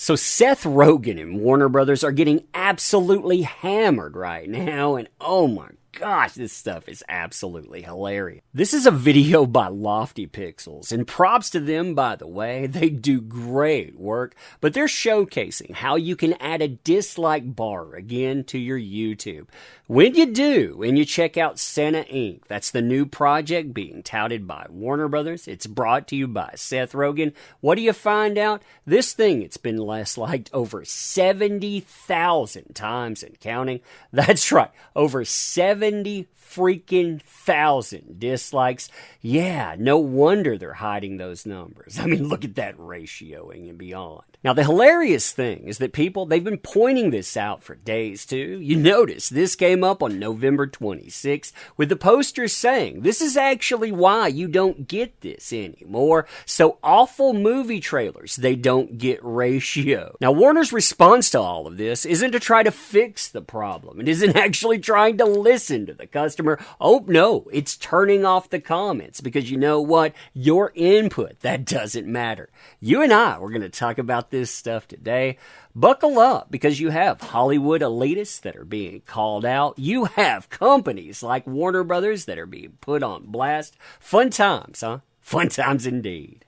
So Seth Rogan and Warner Brothers are getting absolutely hammered right now, and oh my gosh, this stuff is absolutely hilarious. This is a video by Lofty Pixels, and props to them, by the way. They do great work, but they're showcasing how you can add a dislike bar again to your YouTube. When you do, and you check out Santa Inc., that's the new project being touted by Warner Brothers. It's brought to you by Seth Rogan. What do you find out? This thing, it's been less liked over 70,000 times and counting. That's right, over 70 freaking thousand dislikes. Yeah, no wonder they're hiding those numbers. I mean, look at that ratioing and beyond. Now, the hilarious thing is that they've been pointing this out for days, too. You notice this came up on November 26th with the posters saying, this is actually why you don't get this anymore. So awful movie trailers, they don't get ratio. Now, Warner's response to all of this isn't to try to fix the problem. It isn't actually trying to listen to the customer. Oh, no, it's turning off the comments because you know what? Your input, that doesn't matter. You and I, we're going to talk about this stuff today. Buckle up, because you have Hollywood elitists that are being called out. You have companies like Warner Brothers that are being put on blast. Fun times, huh? Fun times indeed.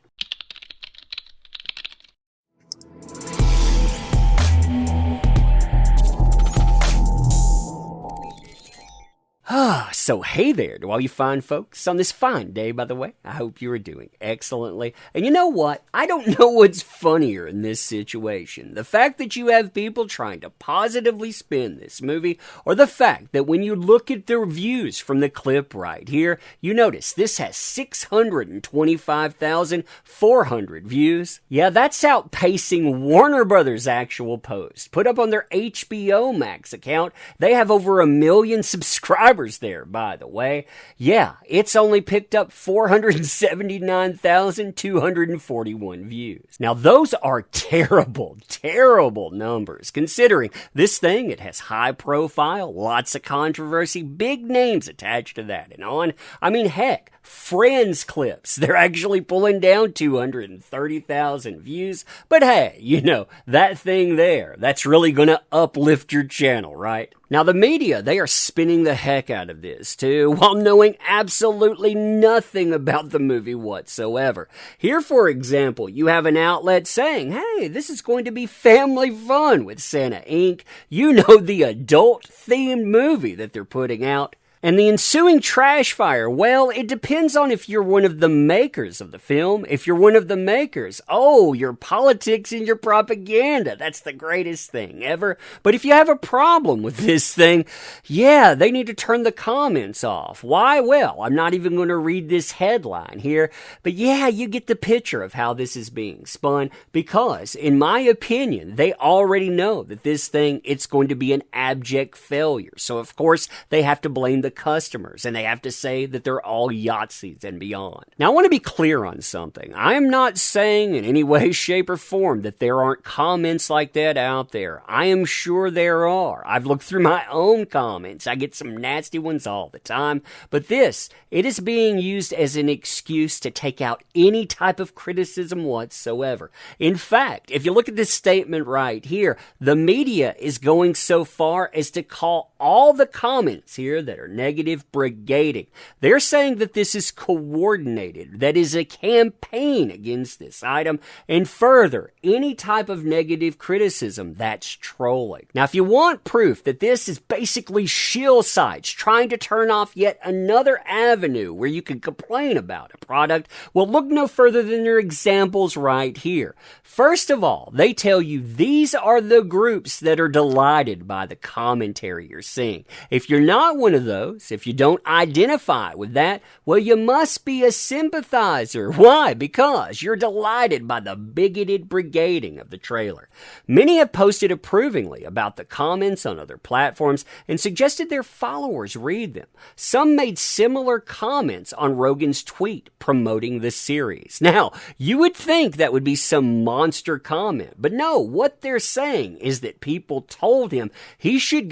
So hey there to all you fine folks on this fine day, by the way. I hope you are doing excellently. And you know what? I don't know what's funnier in this situation. The fact that you have people trying to positively spin this movie, or the fact that when you look at the reviews from the clip right here, you notice this has 625,400 views. Yeah, that's outpacing Warner Brothers' actual post. Put up on their HBO Max account, they have over 1 million subscribers there, by the way. Yeah, it's only picked up 479,241 views. Now, those are terrible, terrible numbers, considering this thing, it has high profile, lots of controversy, big names attached to that and on. I mean, heck, Friends clips, they're actually pulling down 230,000 views. But hey, you know, that thing there, that's really gonna uplift your channel, right? Now, the media, they are spinning the heck out of this, too, while knowing absolutely nothing about the movie whatsoever. Here, for example, you have an outlet saying, hey, this is going to be family fun with Santa Inc. You know, the adult-themed movie that they're putting out. And the ensuing trash fire, well, it depends on if you're one of the makers of the film. If you're one of the makers, oh, your politics and your propaganda, that's the greatest thing ever. But if you have a problem with this thing, yeah, they need to turn the comments off. Why? Well, I'm not even going to read this headline here, but yeah, you get the picture of how this is being spun, because, in my opinion, they already know that this thing, it's going to be an abject failure. So, of course, they have to blame the customers, and they have to say that they're all Yahtzees and beyond. Now, I want to be clear on something. I am not saying in any way, shape, or form that there aren't comments like that out there. I am sure there are. I've looked through my own comments. I get some nasty ones all the time. But this, it is being used as an excuse to take out any type of criticism whatsoever. In fact, if you look at this statement right here, the media is going so far as to call all the comments here that are negative brigading. They're saying that this is coordinated, that is a campaign against this item, and further, any type of negative criticism, that's trolling. Now, if you want proof that this is basically shill sites trying to turn off yet another avenue where you can complain about a product, well, look no further than their examples right here. First of all, they tell you these are the groups that are delighted by the commentary you're seeing. If you're not one of those, if you don't identify with that, well, you must be a sympathizer. Why? Because you're delighted by the bigoted brigading of the trailer. Many have posted approvingly about the comments on other platforms and suggested their followers read them. Some made similar comments on Rogan's tweet promoting the series. Now, you would think that would be some monster comment, but no, what they're saying is that people told him he should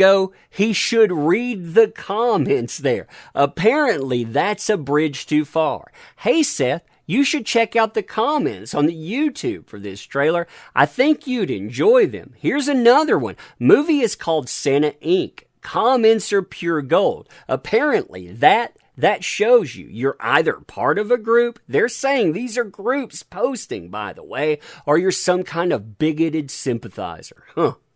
read the comments there. Apparently, that's a bridge too far. Hey, Seth, You should check out the comments on the YouTube for this trailer. I think you'd enjoy them. Here's another one. Movie is called Santa Inc. Comments are pure gold. Apparently, that shows you're either part of a group. They're saying these are groups posting, by the way, or you're some kind of bigoted sympathizer.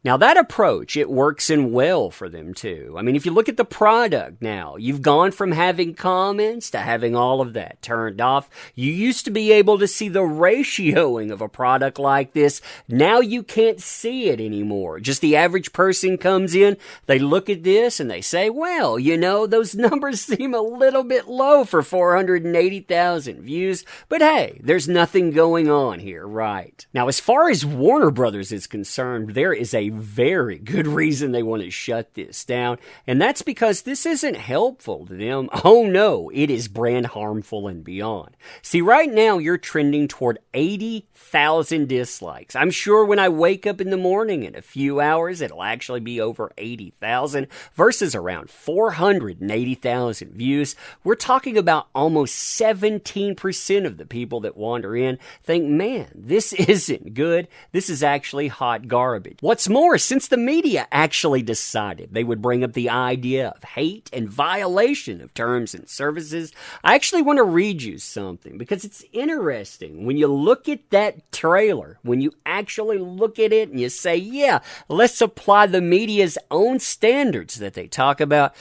Now that approach, it works in well for them too. I mean, if you look at the product now, you've gone from having comments to having all of that turned off. You used to be able to see the ratioing of a product like this. Now you can't see it anymore. Just the average person comes in, they look at this and they say, well, you know, those numbers seem a little bit low for 480,000 views, but hey, there's nothing going on here, right? Now, as far as Warner Brothers is concerned, there is a very good reason they want to shut this down, and that's because this isn't helpful to them. Oh no, it is brand harmful and beyond. See, right now you're trending toward 80,000 dislikes. I'm sure when I wake up in the morning in a few hours, it'll actually be over 80,000 versus around 480,000 views. We're talking about almost 17% of the people that wander in think, man, this isn't good. This is actually hot garbage. What's more, since the media actually decided they would bring up the idea of hate and violation of terms and services, I actually want to read you something because it's interesting. When you look at that trailer, when you actually look at it and you say, yeah, let's apply the media's own standards that they talk about,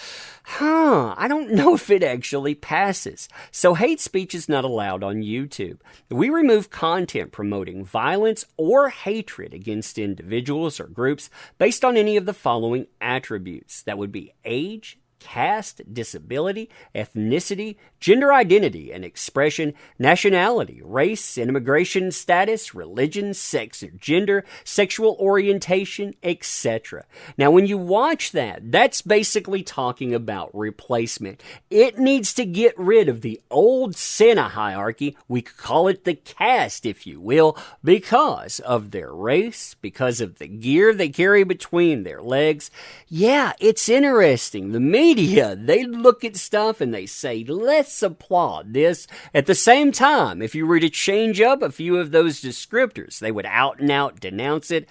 I don't know if it actually passes. So hate speech is not allowed on YouTube. We remove content promoting violence or hatred against individuals or groups based on any of the following attributes. That would be age, caste, disability, ethnicity, gender identity and expression, nationality, race and immigration status, religion, sex or gender, sexual orientation, etc. Now, when you watch that, that's basically talking about replacement. It needs to get rid of the old Santa hierarchy. We could call it the caste, if you will, because of their race, because of the gear they carry between their legs. Yeah, it's interesting. The media, they look at stuff and they say, let's applaud this. At the same time, if you were to change up a few of those descriptors, they would out and out denounce it.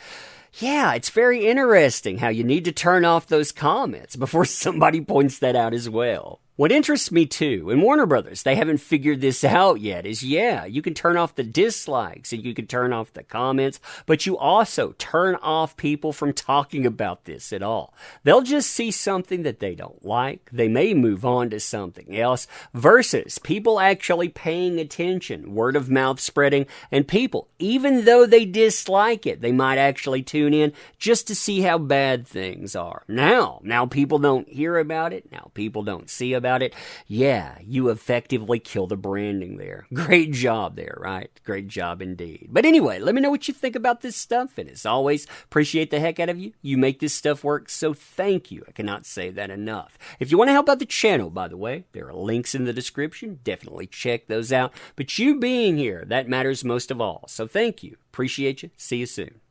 Yeah, it's very interesting how you need to turn off those comments before somebody points that out as well. What interests me too, and Warner Brothers, they haven't figured this out yet, is you can turn off the dislikes and you can turn off the comments, but you also turn off people from talking about this at all. They'll just see something that they don't like. They may move on to something else versus people actually paying attention, word of mouth spreading, and people, even though they dislike it, they might actually tune in just to see how bad things are. Now people don't hear about it. Now people don't see about it. Yeah, you effectively kill the branding there. Great job there, right? Great job indeed. But anyway, let me know what you think about this stuff. And as always, appreciate the heck out of you. You make this stuff work, so thank you. I cannot say that enough. If you want to help out the channel, by the way, there are links in the description. Definitely check those out. But you being here, that matters most of all. So thank you. Appreciate you. See you soon.